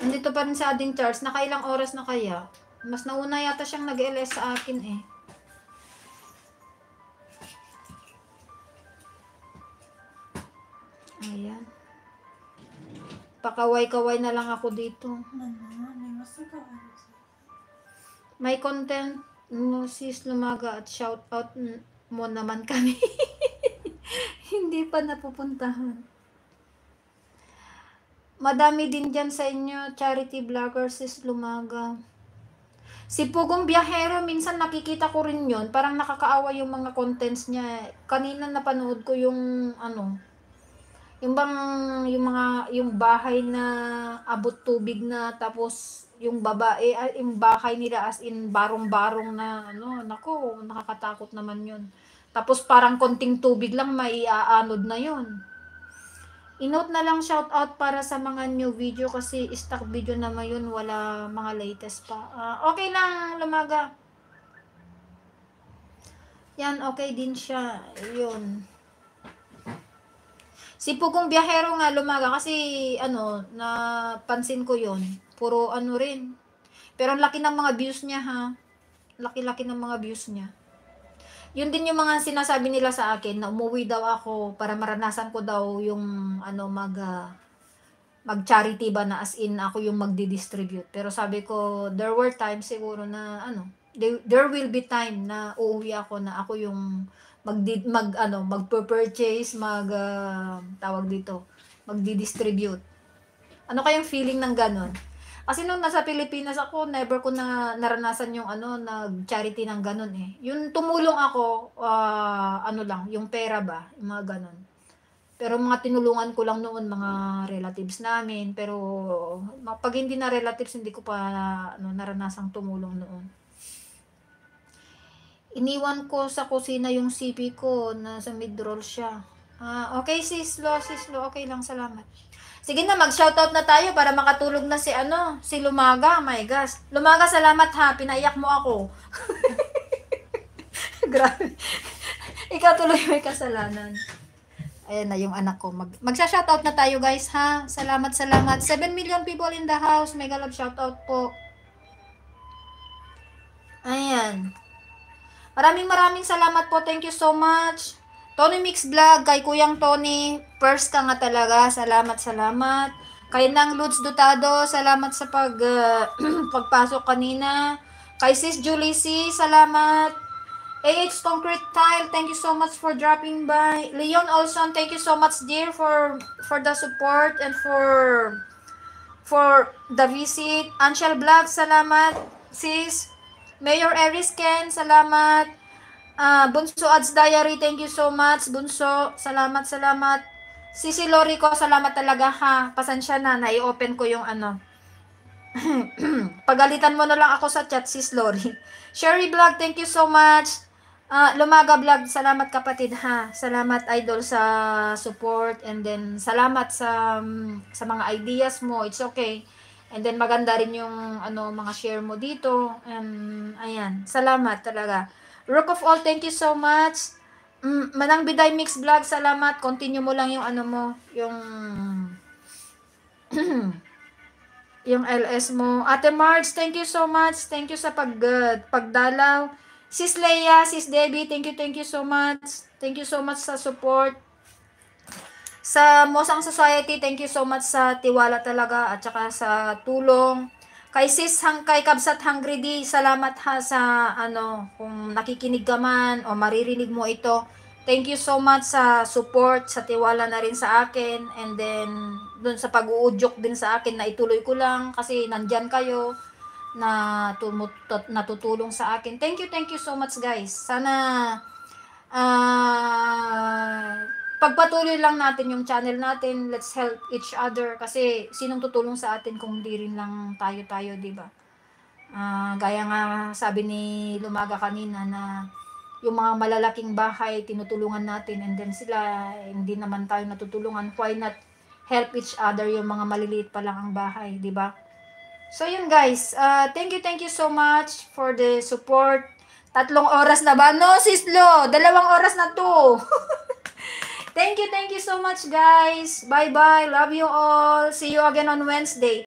Nandito pa rin sa ating Charles. Nakailang oras na kaya? Mas nauna yata siyang nag-LS sa akin eh. Ayan. Pakaway-kaway na lang ako dito. May content mo sis Lumaga at shout out mo naman kami. Hindi pa napupuntahan. Madami din dyan sa inyo, charity vlogger sis Lumaga. Si Pugong Biyahero, minsan nakikita ko rin yun. Parang nakakaawa yung mga contents niya. Kanina napanood ko yung ano, yung bang yung bahay na abot tubig na, tapos yung babae, yung bahay nila as in barong-barong na ano, nako, nakakatakot naman yun. Tapos parang konting tubig lang maiaanod na yun. I-note na lang shout out para sa mga new video kasi stock video naman yun, wala mga latest pa. Okay lang, Lumaga. Yan, okay din siya. Yun. Si Pugong Biyahero nga Lumaga kasi ano, napansin ko yon. Puro ano rin. Pero ang laki ng mga views niya ha. Laki-laki ng mga views niya. Yun din yung mga sinasabi nila sa akin na umuwi daw ako para maranasan ko daw yung ano mag-charity ba na as in ako yung magdi-distribute. Pero sabi ko, there were times siguro na ano, there will be time na uuwi ako na ako yung magpe-purchase, tawag dito, magdi-distribute. Ano kayang feeling ng ganon? Kasi nung nasa Pilipinas ako, never ko na naranasan yung ano, nag-charity ng ganon eh. Yung tumulong ako, ano lang, yung pera ba, yung mga ganon. Pero mga tinulungan ko lang noon, mga relatives namin. Pero pag hindi na relatives, hindi ko pa ano, naranasang tumulong noon. Iniwan ko sa kusina yung CP ko, nasa mid-roll siya. Okay sis Lo, okay lang, salamat. Sige na, mag-shoutout na tayo para makatulog na si ano, si Lumaga. My gosh. Lumaga, salamat ha, pinaiyak mo ako. Grabe. Ikaw tuloy may kasalanan. Ayan na yung anak ko. Magsha-shoutout na tayo guys ha. Salamat. 7 million people in the house. Mega love shoutout po. Ayan. Maraming salamat po. Thank you so much. Tony Mix Vlog, kay Kuyang Tony, first ka nga talaga. Salamat. Kay Nang Lutz Dutado, salamat sa pagpasok kanina. Kay Sis Julie C, salamat. AH Concrete Tile, thank you so much for dropping by. Leon Olson, thank you so much dear for the support and for the visit. Anshel Vlog, salamat. Sis Mayor Erisken, salamat. Bunso Ads Diary, thank you so much. Bunso, salamat. Sisi Lorico, salamat talaga ha. Pasensya na, nai-open ko yung ano. Pagalitan mo na lang ako sa chat, Sis Lori. Sherry Vlog, thank you so much. Lumaga Vlog, salamat kapatid ha. Salamat idol sa support, and then salamat sa mga ideas mo. It's okay. And then maganda rin yung ano, mga share mo dito. And ayan, salamat talaga. Rook of All, thank you so much. Manang Biday Mix Vlog, salamat. Continue mo lang yung ano mo, yung yung LS mo. Ate Marge, thank you so much. Thank you sa pagdalaw. Sis Leia, Sis Debbie, thank you so much. Thank you so much sa support. Sa Mosang Society, thank you so much sa tiwala talaga at saka sa tulong. Kay kay Kabsat Hungry D, salamat ha sa ano, kung nakikinig ka man o maririnig mo ito. Thank you so much sa support, sa tiwala na rin sa akin, and then dun sa pag-uudyok din sa akin na ituloy ko lang kasi nandyan kayo na natutulong sa akin. Thank you so much guys. Sana pagpatuloy lang natin yung channel natin. Let's help each other kasi sinong tutulong sa atin kung hindi rin lang tayo, di ba? Gaya nga sabi ni Lumaga kanina na yung mga malalaking bahay tinutulungan natin, and then sila hindi naman tayo natutulungan. Why not help each other yung mga maliliit pa lang ang bahay, di ba? So yun guys, thank you so much for the support. 3 oras na ba? No, Sis Lo, 2 oras na to. Thank you so much guys. Bye bye. Love you all. See you again on Wednesday.